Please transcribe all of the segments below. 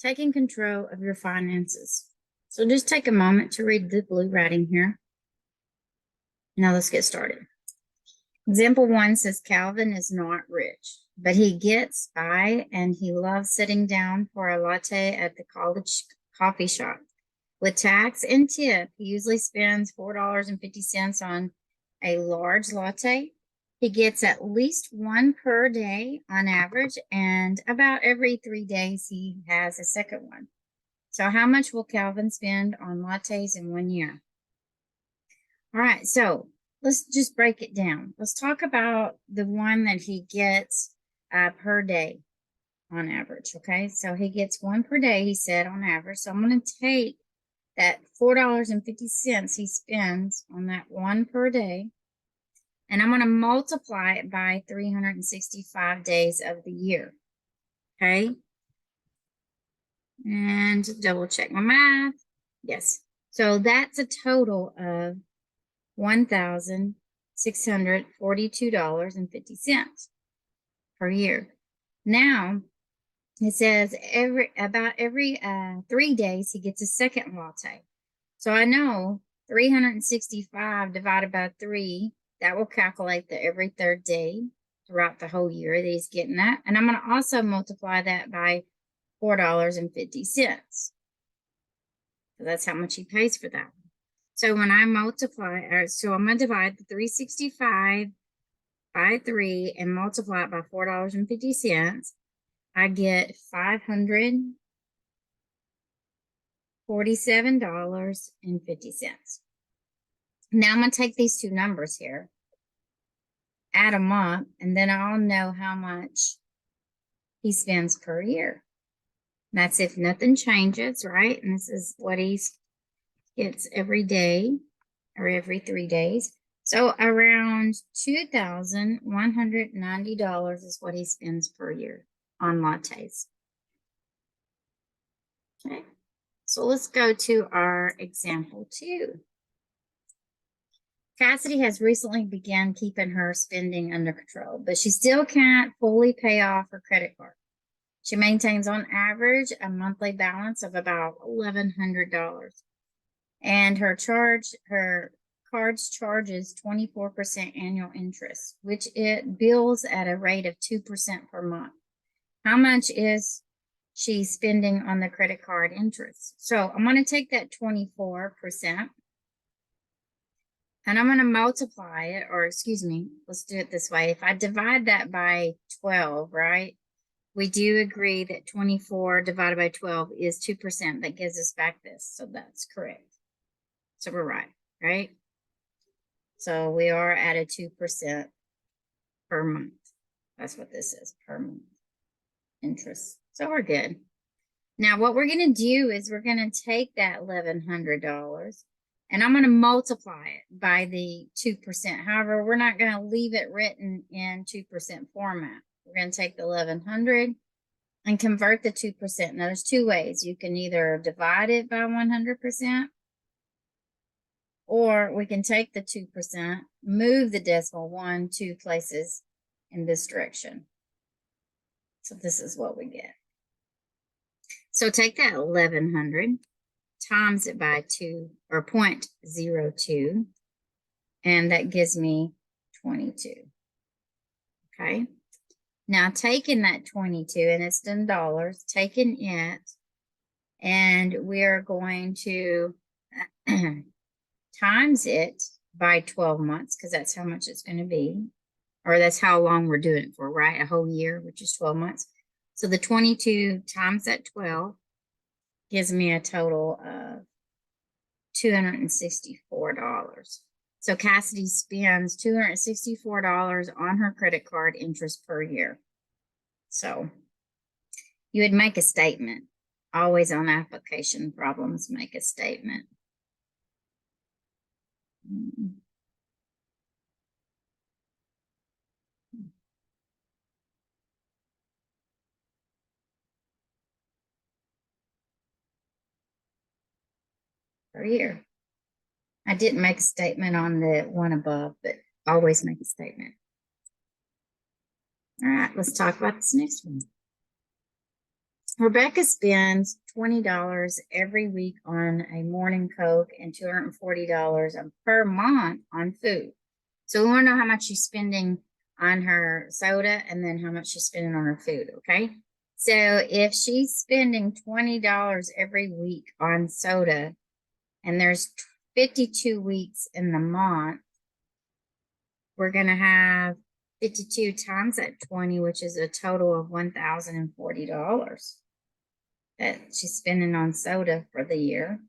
taking control of your finances. So just take a moment to read the blue writing here. Now let's get started. Example 1 says Calvin is not rich, but he gets by and he loves sitting down for a latte at the college coffee shop. With tax and tip, he usually spends $4.50 on a large latte. He gets at least one per day on average, and about every 3 days he has a second one. So how much will Calvin spend on lattes in 1 year? All right, so let's just break it down. Let's talk about the one that he gets per day on average, okay? So he gets one per day, he said, on average. So I'm going to take that $4.50 he spends on that one per day, and I'm going to multiply it by 365 days of the year, okay? And double check my math. Yes. So that's a total of $1,642.50 per year. Now, it says about every 3 days he gets a second latte. So I know 365 divided by 3, that will calculate the every third day throughout the whole year that he's getting that. And I'm going to also multiply that by $4.50. So that's how much he pays for that. So when I multiply, so I'm going to divide the 365 by 3 and multiply it by $4.50. I get $547.50. Now I'm going to take these two numbers here, add them up, and then I'll know how much he spends per year. That's if nothing changes, right? And this is what he gets every day or every 3 days. So around $2,190 is what he spends per year on lattes. Okay, so let's go to our example 2. Cassidy has recently begun keeping her spending under control, but she still can't fully pay off her credit card. She maintains on average a monthly balance of about $1,100. And her cards charges 24% annual interest, which it bills at a rate of 2% per month. How much is she spending on the credit card interest? So I'm going to take that 24%. And I'm going to multiply it, or excuse me, let's do it this way. If I divide that by 12, right? We do agree that 24 divided by 12 is 2%. That gives us back this. So that's correct. So we're right? So we are at a 2% per month. That's what this is, per month interest. So we're good. Now what we're going to do is we're going to take that $1,100 and I'm going to multiply it by the 2%. However, we're not going to leave it written in 2% format. We're going to take the 1,100 and convert the 2%. Now, there's two ways. You can either divide it by 100%, or we can take the 2%, move the decimal 1, 2 places in this direction. So this is what we get. So take that 1,100, times it by 2 or 0.02, and that gives me 22. Okay. Now taking that 22, and it's in dollars, taking it, and we're going to times it by 12 months, because that's how much it's going to be, or that's how long we're doing it for, right? A whole year, which is 12 months. So the 22 times that 12 gives me a total of $264. So Cassidy spends $264 on her credit card interest per year. So you would make a statement. Always on application problems, make a statement. Per year. I didn't make a statement on the one above, but always make a statement. All right, let's talk about this next one. Rebecca spends $20 every week on a morning Coke and $240 per month on food. So we want to know how much she's spending on her soda and then how much she's spending on her food, okay? So if she's spending $20 every week on soda and there's 52 weeks in the month, we're going to have 52 times that 20, which is a total of $1,040 that she's spending on soda for the year.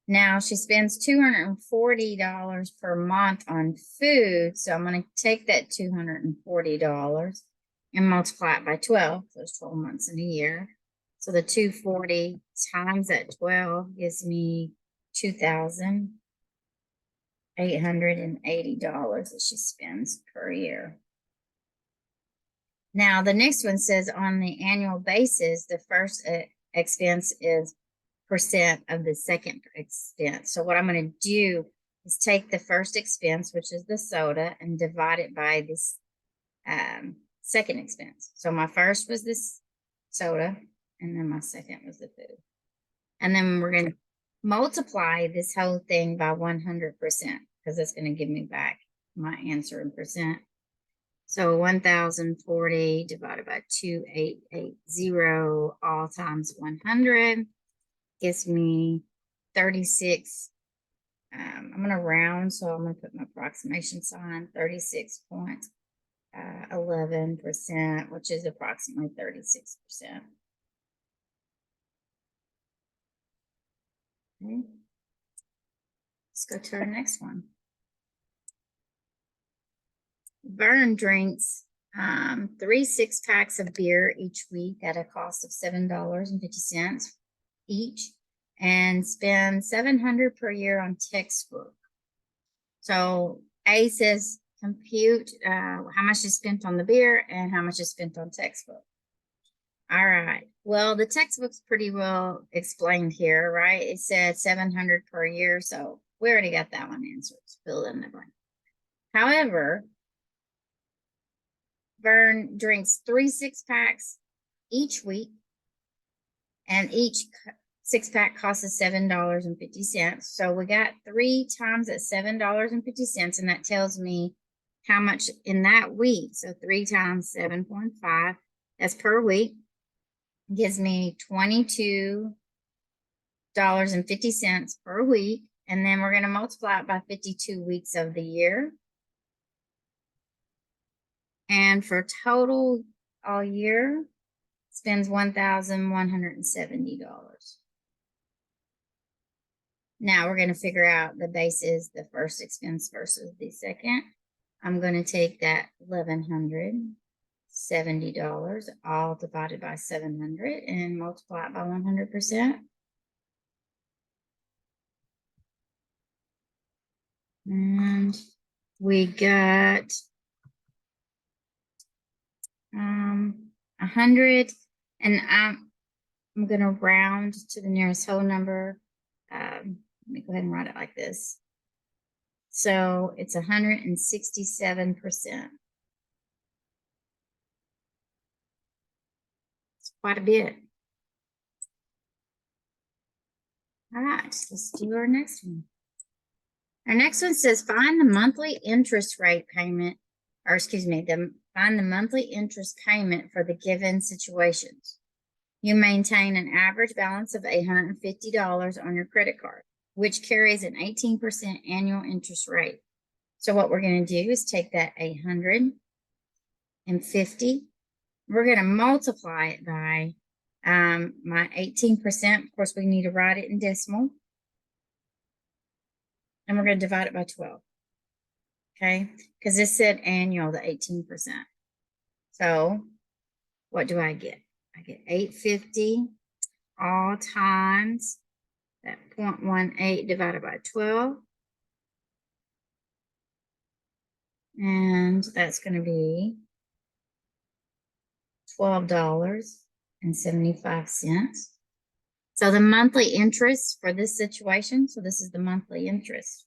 Now she spends $240 per month on food. So I'm going to take that $240 and multiply it by 12. So there's 12 months in a year. So the 240 times that 12 gives me $2,880 that she spends per year. Now, the next one says on the annual basis, the first expense is percent of the second expense. So what I'm going to do is take the first expense, which is the soda, and divide it by this second expense. So my first was this soda, and then my second was the food. And then we're going to multiply this whole thing by 100% because that's going to give me back my answer in percent. So 1,040 divided by 2,880 all times 100 gives me 36. I'm going to round, so I'm going to put my approximation sign, 36.11%, which is approximately 36%. Okay. Let's go to our next one. Vern drinks 3 6-packs of beer each week at a cost of $7.50 each and spends $700 per year on textbook. So A says compute how much is spent on the beer and how much is spent on textbook. All right. Well, the textbook's pretty well explained here, right? It said $700 per year, so we already got that one answered. Fill in the blank. However, Vern drinks 3 6-packs each week, and each 6-pack costs us $7.50. So we got 3 times at $7.50, and that tells me how much in that week. So 3 times 7.5, that's per week, gives me $22.50 per week. And then we're going to multiply it by 52 weeks of the year. And for total all year, spends $1,170. Now we're going to figure out the basis, the first expense versus the second. I'm going to take that $1,170 all divided by 700 and multiply it by 100%. And we got 100, and I'm going to round to the nearest whole number. Let me go ahead and write it like this. So it's 167%. It's quite a bit. All right, let's do our next one. Our next one says find the monthly interest rate payment, or excuse me, find the monthly interest payment for the given situations. You maintain an average balance of $850 on your credit card, which carries an 18% annual interest rate. So what we're going to do is take that $850. We're going to multiply it by my 18%. Of course, we need to write it in decimal. And we're going to divide it by 12. Okay, because this said annual, the 18%. So what do I get? I get 850 all times that 0.18 divided by 12. And that's going to be $12.75. So the monthly interest for this situation, so this is the monthly interest.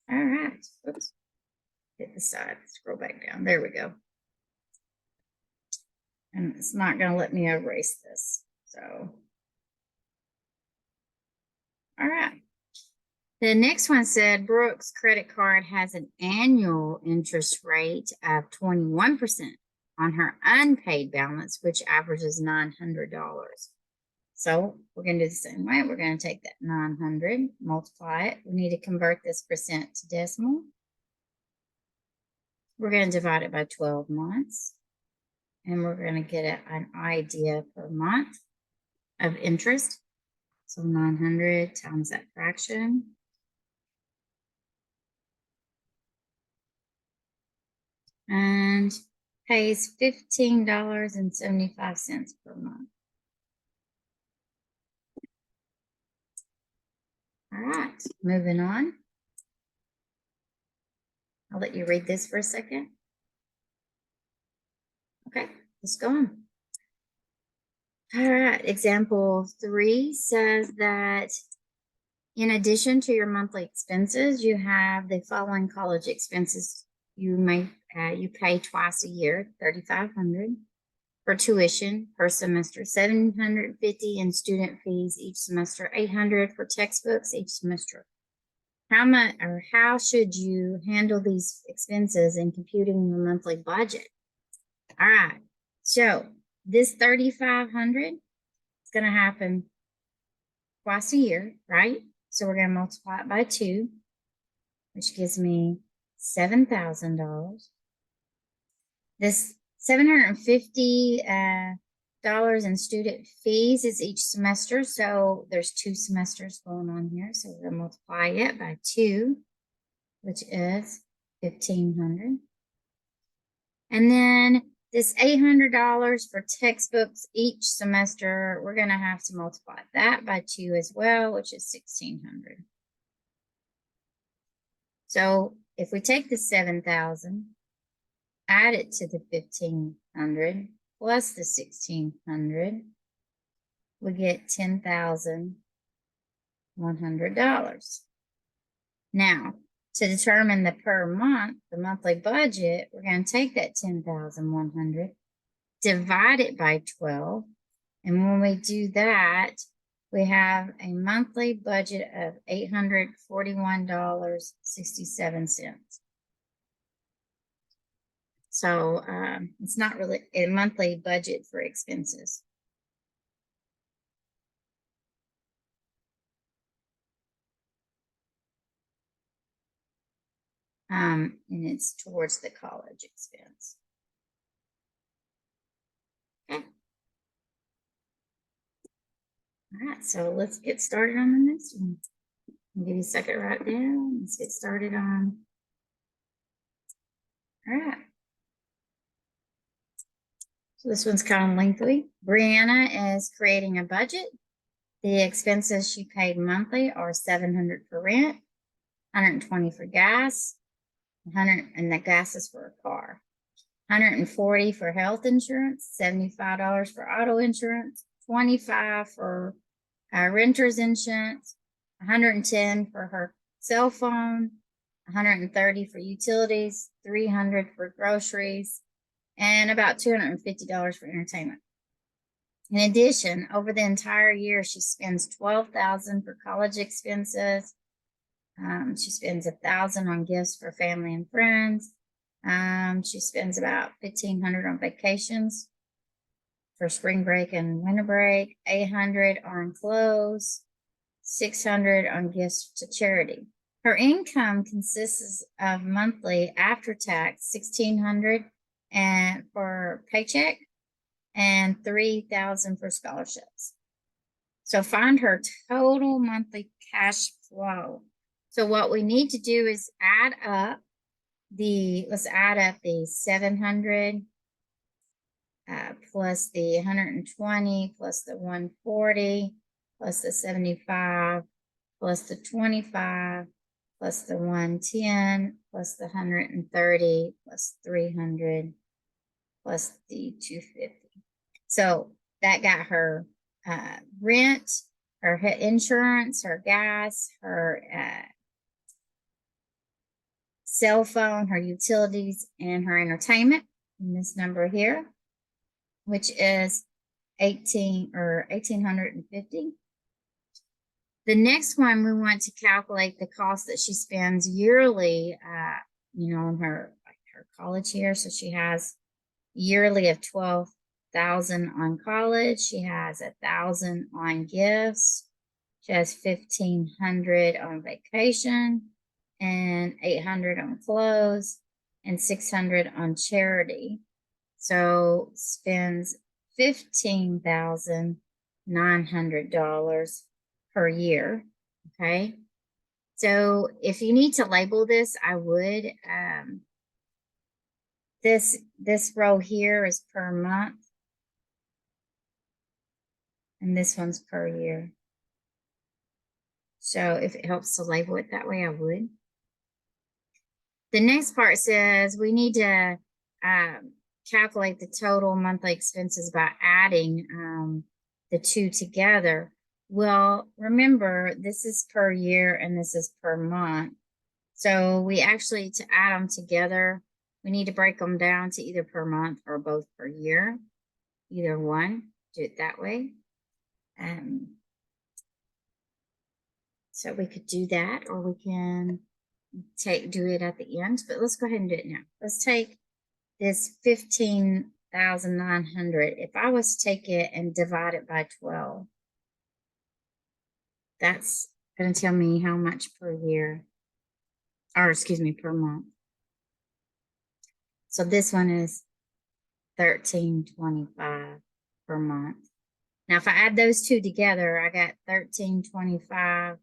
All right. Oops. Hit the side, scroll back down. There we go. And it's not going to let me erase this. So, all right. The next one said Brooks credit card has an annual interest rate of 21% on her unpaid balance, which averages $900. So we're going to do the same way. We're going to take that 900, multiply it. We need to convert this percent to decimal. We're going to divide it by 12 months. And we're going to get an idea per month of interest. So 900 times that fraction. And pays $15.75 per month. All right, moving on. I'll let you read this for a second. Okay, let's go on. All right, example 3 says that in addition to your monthly expenses, you have the following college expenses you pay twice a year, $3,500 for tuition per semester, $750 in student fees each semester, $800 for textbooks each semester. How should you handle these expenses in computing your monthly budget? All right, so this $3,500 is going to happen twice a year, right? So we're going to multiply it by 2, which gives me $7,000. This $750 in student fees is each semester. So there's 2 semesters going on here. So we're going to multiply it by 2, which is $1,500. And then this $800 for textbooks each semester, we're going to have to multiply that by 2 as well, which is $1,600. So if we take the 7,000, add it to the 1,500 plus the 1,600, we get $10,100. Now, to determine the per month, the monthly budget, we're going to take that 10,100, divide it by 12. And when we do that, we have a monthly budget of $841.67. So it's not really a monthly budget for expenses. And it's towards the college expense. Okay. All right, so let's get started on the next one. I'll give you a second to write down. Let's get started on. All right. So this one's kind of lengthy. Brianna is creating a budget. The expenses she paid monthly are $700 for rent, $120 for gas, $100, and the gas is for a car. $140 for health insurance, $75 for auto insurance, $25 for renter's insurance, $110 for her cell phone, $130 for utilities, $300 for groceries, and about $250 for entertainment. In addition, over the entire year, she spends $12,000 for college expenses. She spends $1,000 on gifts for family and friends. She spends about $1,500 on vacations for spring break and winter break, $800 on clothes, $600 on gifts to charity. Her income consists of monthly after tax $1,600 and for paycheck and $3,000 for scholarships. So find her total monthly cash flow. So what we need to do is let's add up the 700 plus the 120 plus the 140 plus the 75 plus the 25 plus the 110 plus the 130 plus 300 plus the 250. So that got her rent, her insurance, her gas, her cell phone, her utilities, and her entertainment. And this number here, which is 1,850. The next one, we want to calculate the cost that she spends yearly, on her college here. So she has yearly of 12,000 on college. She has 1,000 on gifts. She has 1,500 on vacation and 800 on clothes and 600 on charity. So spends $15,900 per year. Okay. So if you need to label this, I would. This row here is per month. And this one's per year. So if it helps to label it that way, I would. The next part says we need to calculate the total monthly expenses by adding the two together. Well, remember, this is per year and this is per month. So we actually, to add them together, we need to break them down to either per month or both per year. Either one, do it that way. So we could do that, or we can do it at the end, but let's go ahead and do it now. Let's take this 15,900. If I was to take it and divide it by 12, that's going to tell me how much per year, or excuse me, per month. So this one is $1,325 per month. Now, if I add those two together, I got $1,325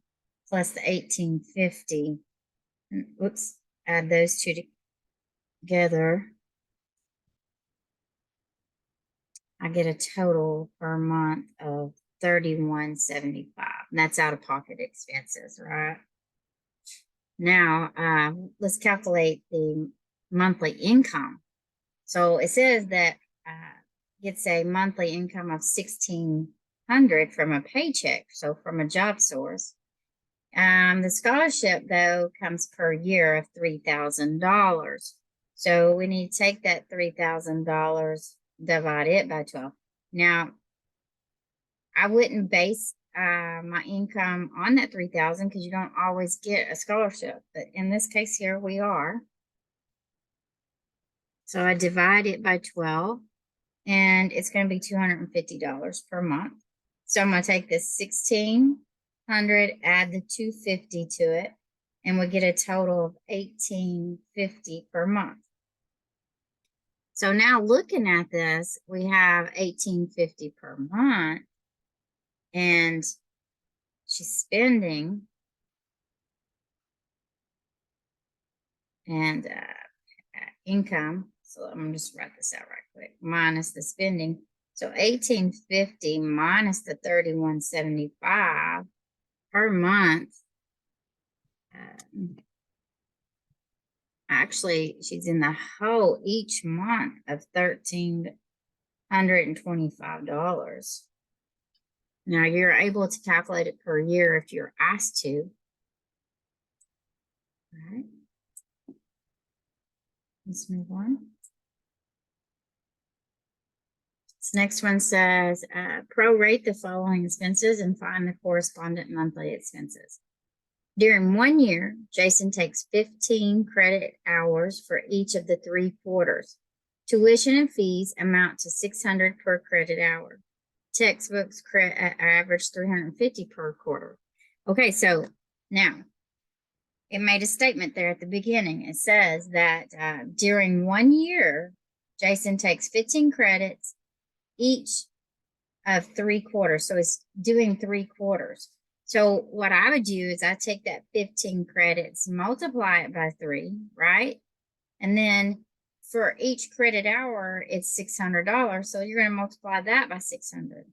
plus the $1,850. Oops, add those two together. I get a total per month of $3,175. And that's out of pocket expenses, right? Now, let's calculate the monthly income. So it says that gets a monthly income of $1,600 from a paycheck, so from a job source. The scholarship, though, comes per year of $3,000. So we need to take that $3,000, divide it by 12. Now, I wouldn't base my income on that $3,000 because you don't always get a scholarship. But in this case here, we are. So I divide it by 12, and it's going to be $250 per month. So I'm going to take this 1,600, add the 250 to it, and we get a total of $1,850 per month. So now looking at this, we have $1,850 per month, and she's spending and income. So I'm gonna just write this out right quick. Minus the spending. So $1,850 minus the $3,175 per month. Actually, she's in the hole each month of $1,325. Now you're able to calculate it per year if you're asked to. All right. Let's move on. This next one says, prorate the following expenses and find the correspondent monthly expenses. During 1 year, Jason takes 15 credit hours for each of the 3 quarters. Tuition and fees amount to $600 per credit hour. Textbooks average $350 per quarter. Okay, so now it made a statement there at the beginning. It says that during 1 year, Jason takes 15 credits each of 3 quarters. So it's doing 3 quarters. So what I would do is I take that 15 credits, multiply it by 3, right? And then for each credit hour, it's $600. So you're going to multiply that by 600.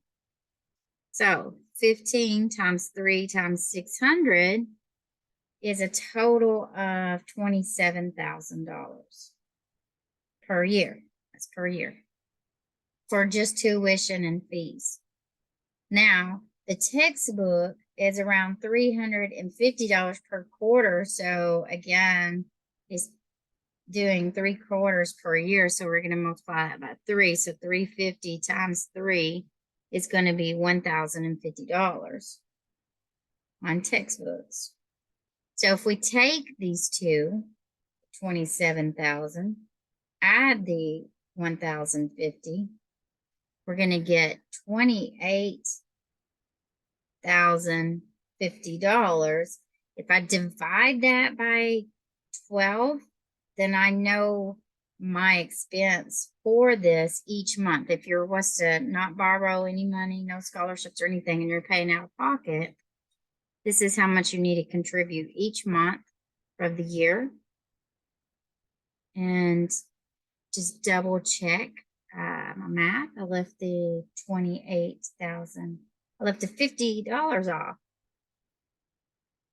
So 15 times 3 times 600 is a total of $27,000 per year. That's per year for just tuition and fees. Now, the textbook is around $350 per quarter. So again, is doing 3/4 per year. So we're going to multiply that by 3. So 350 times 3 is going to be $1,050 on textbooks. So if we take these two, 27,000, add the 1,050, we're going to get $28,050. If I divide that by 12, then I know my expense for this each month. If you're was to not borrow any money, no scholarships or anything, and you're paying out of pocket, this is how much you need to contribute each month of the year. And just double check my math. I left the 28,000. I left the $50 off.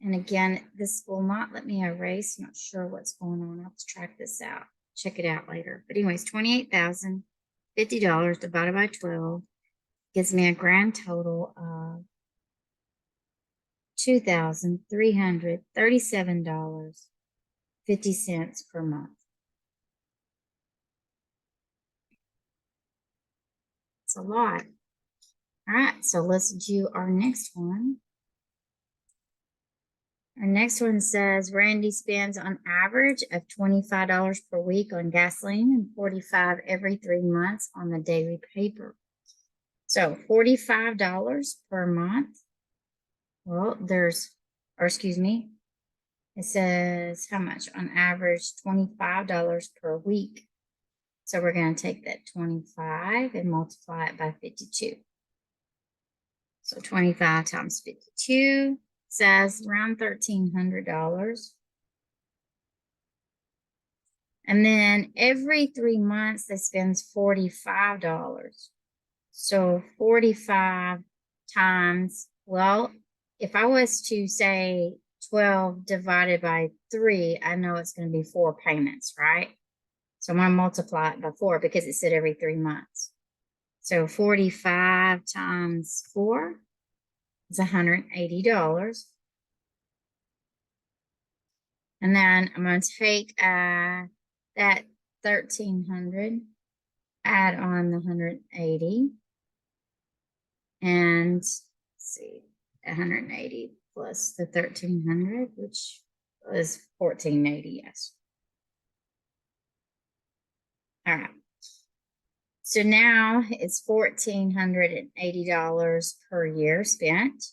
And again, this will not let me erase. I'm not sure what's going on. I'll have to track this out. Check it out later. But anyways, $28,050 divided by 12 gives me a grand total of $2,337.50 per month. It's a lot. All right, so let's do our next one. Our next one says Randy spends on average of $25 per week on gasoline and $45 every 3 months on the daily paper. So $45 per month. Well, it says how much on average? $25 per week. So we're going to take that 25 and multiply it by 52. So 25 times 52 says around $1,300. And then every 3 months, they spends $45. So 45 times, well, if I was to say 12 divided by 3, I know it's going to be 4 payments, right? So I'm going to multiply it by 4 because it said every 3 months. So 45 times 4 is $180. And then I'm going to take that 1,300, add on the 180, and let's see, 180 plus the 1,300, which was 1,480, yes. All right. So now it's $1,480 per year spent.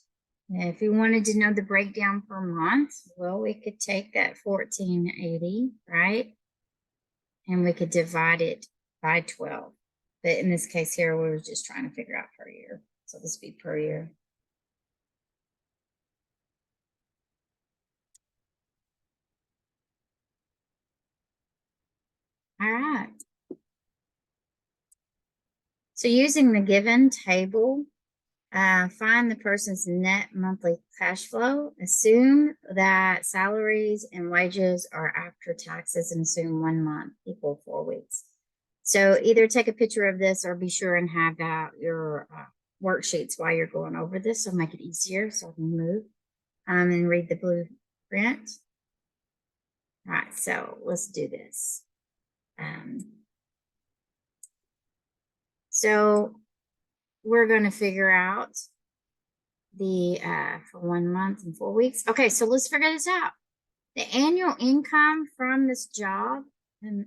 And if you wanted to know the breakdown per month, well, we could take that 1,480, right? And we could divide it by 12. But in this case here, we were just trying to figure out per year. So this would be per year. All right. So using the given table, find the person's net monthly cash flow. Assume that salaries and wages are after taxes and assume 1 month equal 4 weeks. So either take a picture of this or be sure and have out your worksheets while you're going over this. So make it easier so I can move and read the blueprint. All right, so let's do this. So we're going to figure out the for 1 month and 4 weeks. Okay, so let's figure this out. The annual income from this job, and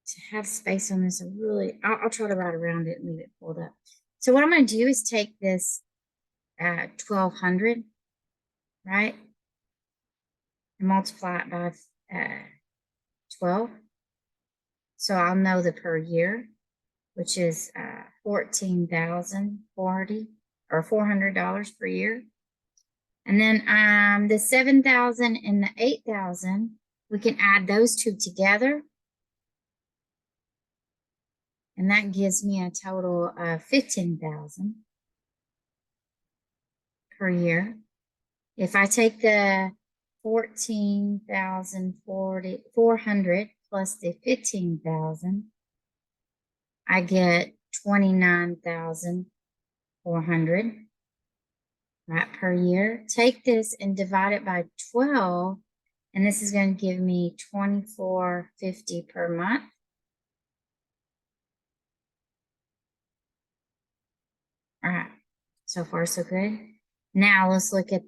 to have space on this, I'll try to write around it and leave it pulled up. So what I'm going to do is take this 1,200, right, and multiply it by 12. So I'll know the per year, which is $14,040 or $400 per year. And then the 7,000 and the 8,000, we can add those two together. And that gives me a total of 15,000 per year. If I take the 14,400 plus the 15,000, I get 29,400, right, per year. Take this and divide it by 12, And this is going to give me $24.50 per month. All right, so far so good. Now let's look at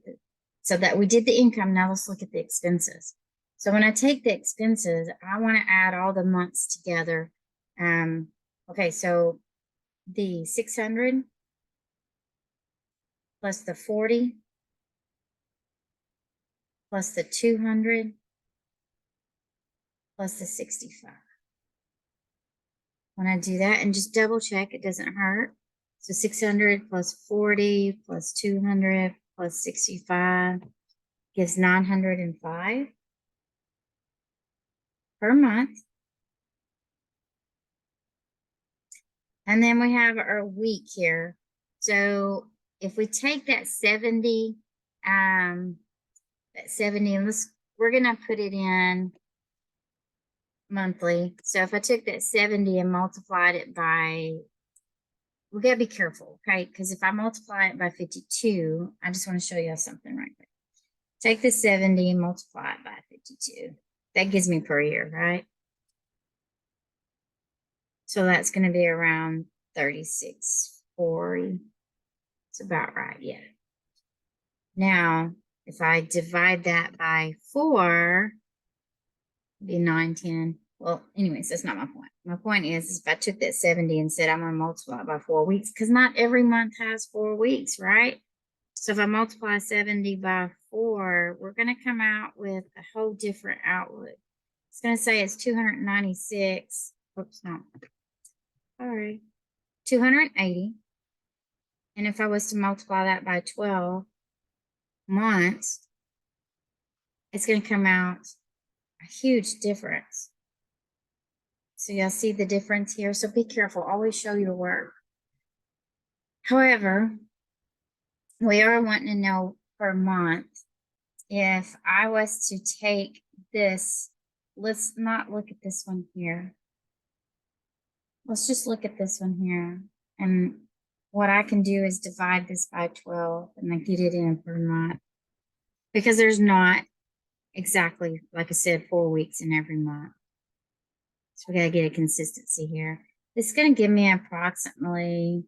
so that we did the income. Now let's look at the expenses. So when I take the expenses, I want to add all the months together. Okay, so the 600 plus the 40 plus the 200 plus the 65. When I do that and just double check, it doesn't hurt. So 600 plus 40 plus 200 plus 65 gives 905 per month. And then we have our week here. So if we take that 70, and we're gonna put it in monthly. So if I took that 70 and multiplied it by, we gotta be careful, okay? Because if I multiply it by 52, I just want to show you something right quick. Take the 70 and multiply it by 52. That gives me per year, right? So that's going to be around 36.40. It's about right, yeah. Now, if I divide that by 4, it'd be 910. Well, anyways, that's not my point. My point is if I took that 70 and said I'm going to multiply it by 4 weeks, because not every month has 4 weeks, right? So if I multiply 70 by 4, we're going to come out with a whole different outlook. It's going to say it's 296. Oops, no. All right. 280. And if I was to multiply that by 12 months, it's going to come out a huge difference. So y'all see the difference here. So be careful. Always show your work. However, we are wanting to know per month. If I was to take this, let's not look at this one here. Let's just look at this one here. And what I can do is divide this by 12 and then get it in per month. Because there's not exactly, like I said, 4 weeks in every month. So we got to get a consistency here. This is going to give me approximately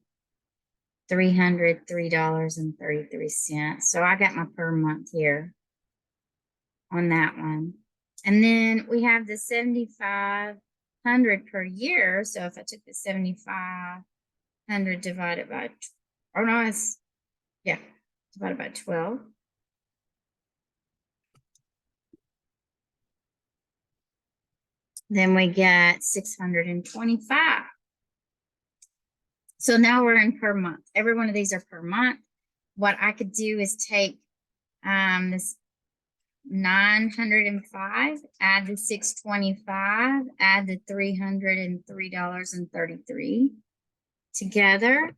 $303.33. So I got my per month here on that one. And then we have the 7,500 per year. So if I took the 7,500 divided by, oh no, it's, yeah, divided by 12. Then we get 625. So now we're in per month. Every one of these are per month. What I could do is take this 905, add the 625, add the $303.33 together.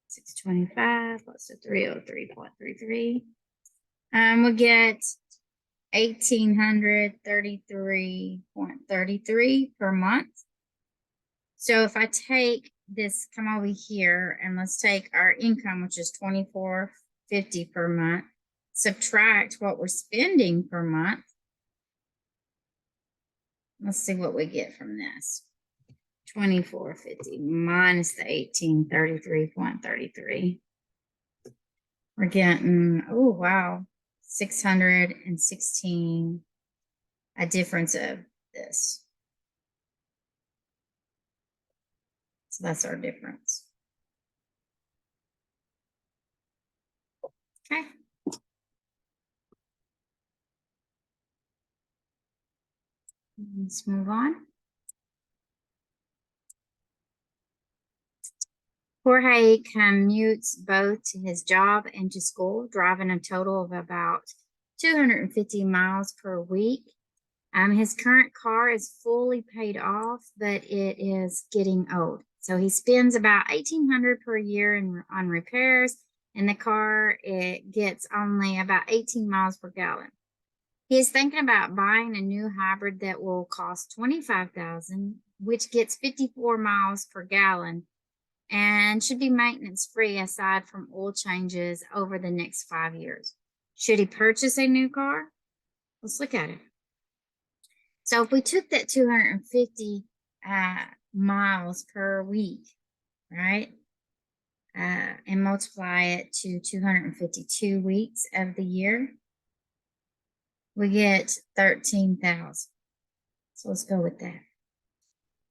625 plus the 303.33. We'll get $1,833.33 per month. So if I take this, come over here and let's take our income, which is $24.50 per month, subtract what we're spending per month. Let's see what we get from this. $24.50 minus the $1,833.33. We're getting, oh wow, 616, a difference of this. So that's our difference. Okay. Let's move on. Jorge commutes both to his job and to school, driving a total of about 250 miles per week. His current car is fully paid off, but it is getting old. So he spends about $1,800 per year on repairs, and the car, it gets only about 18 miles per gallon. He is thinking about buying a new hybrid that will cost $25,000, which gets 54 miles per gallon and should be maintenance free aside from oil changes over the next 5 years. Should he purchase a new car? Let's look at it. So if we took that 250 miles per week, right, and multiply it to 252 weeks of the year, we get 13,000. So let's go with that.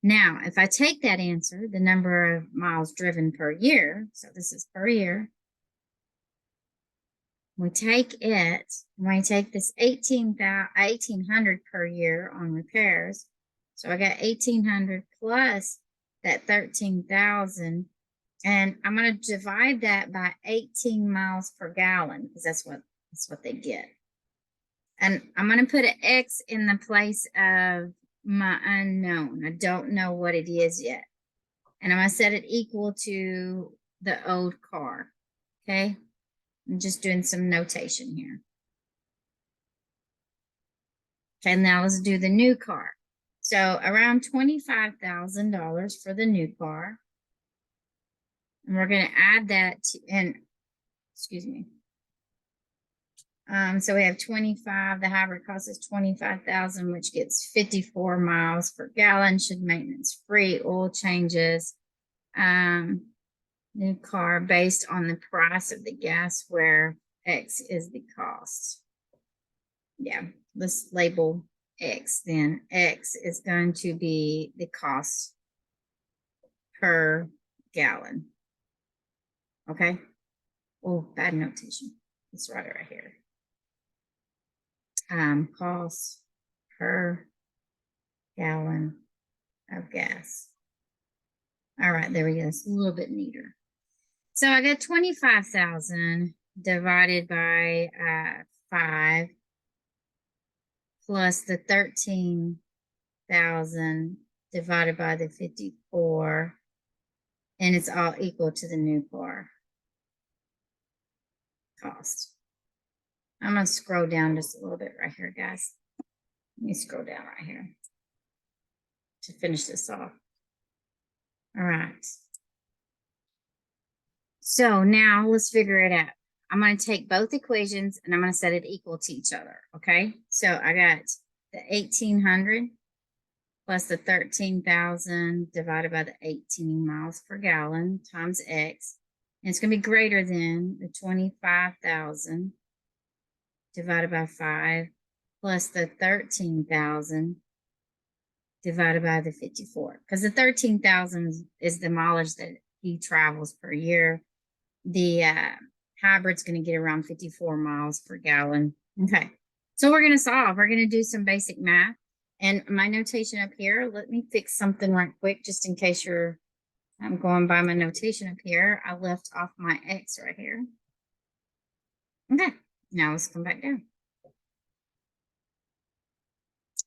Now, if I take that answer, the number of miles driven per year, so this is per year, we take it, we take this 1,800 per year on repairs. So I got 1,800 plus that 13,000. And I'm going to divide that by 18 miles per gallon because that's what they get. And I'm going to put an X in the place of my unknown. I don't know what it is yet. And I'm going to set it equal to the old car. Okay. I'm just doing some notation here. Okay, now let's do the new car. So around $25,000 for the new car. And we're going to add that to, and excuse me. So we have 25, the hybrid cost is 25,000, which gets 54 miles per gallon, should maintenance free, oil changes, new car based on the price of the gas where X is the cost. Yeah, let's label X then. X is going to be the cost per gallon. Okay. Oh, bad notation. Let's write it right here. Cost per gallon of gas. All right, there we go. It's a little bit neater. So I got 25,000 divided by 5 plus the 13,000 divided by the 54, and it's all equal to the new car cost. I'm going to scroll down just a little bit right here, guys. Let me scroll down right here to finish this off. All right. So now let's figure it out. I'm going to take both equations and I'm going to set it equal to each other. Okay. So I got the 1,800 plus the 13,000 divided by the 18 miles per gallon times X. And it's going to be greater than the 25,000 divided by 5 plus the 13,000 divided by the 54. Because the 13,000 is the mileage that he travels per year. The hybrid's going to get around 54 miles per gallon. Okay, so we're going to solve. We're going to do some basic math. And my notation up here, let me fix something right quick just in case I'm going by my notation up here. I left off my X right here. Okay, now let's come back down.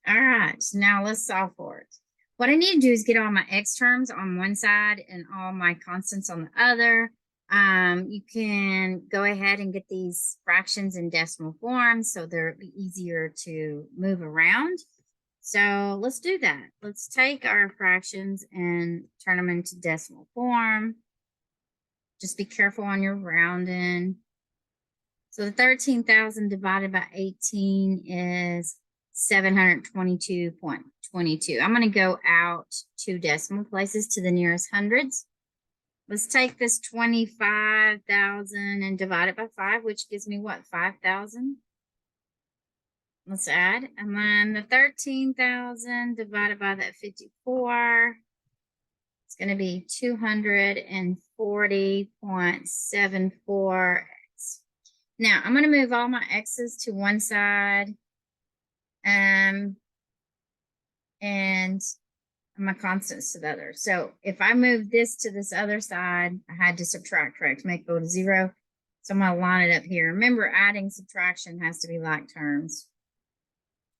All right, so now let's solve for it. What I need to do is get all my X terms on one side and all my constants on the other. You can go ahead and get these fractions in decimal form so they're easier to move around. So let's do that. Let's take our fractions and turn them into decimal form. Just be careful on your rounding. So the 13,000 divided by 18 is 722.22. I'm going to go out 2 decimal places to the nearest hundreds. Let's take this 25,000 and divide it by 5, which gives me what? 5,000. Let's add. And then the 13,000 divided by that 54. It's going to be 240.74. Now, I'm going to move all my X's to one side. And my constants to the other. So if I move this to this other side, I had to subtract, correct, make it go to 0. So I'm going to line it up here. Remember, adding subtraction has to be like terms.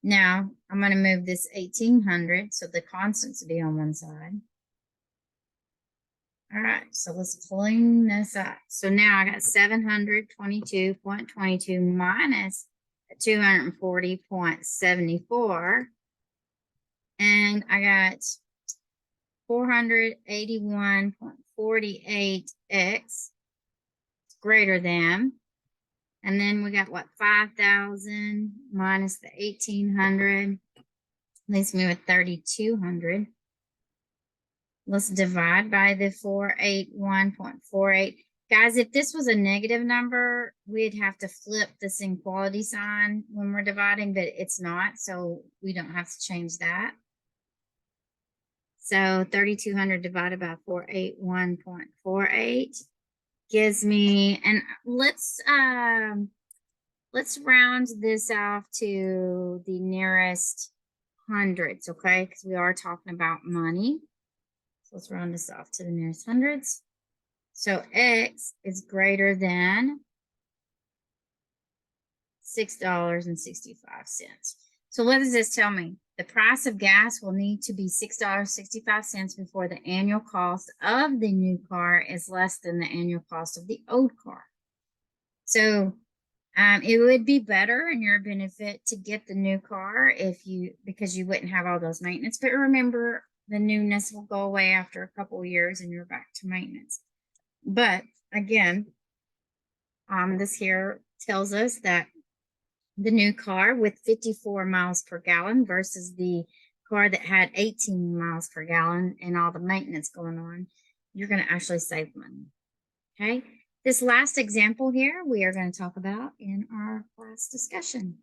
Now, I'm going to move this 1,800, so the constants will be on one side. All right, so let's clean this up. So now I got 722.22 minus 240.74. And I got 481.48x greater than And then we got what, 5,000 minus the 1,800 leaves me with 3,200. Let's divide by the 481.48. Guys, if this was a negative number, we'd have to flip this inequality sign when we're dividing, but it's not, so we don't have to change that. So 3,200 divided by 481.48 gives me, and let's round this off to the nearest hundreds, okay? Because we are talking about money. So let's round this off to the nearest hundreds. So X is greater than $6.65. So what does this tell me? The price of gas will need to be $6.65 before the annual cost of the new car is less than the annual cost of the old car. So it would be better in your benefit to get the new car because you wouldn't have all those maintenance. But remember, the newness will go away after a couple of years and you're back to maintenance. But again, this here tells us that the new car with 54 miles per gallon versus the car that had 18 miles per gallon and all the maintenance going on, you're going to actually save money. Okay. This last example here, we are going to talk about in our class discussion.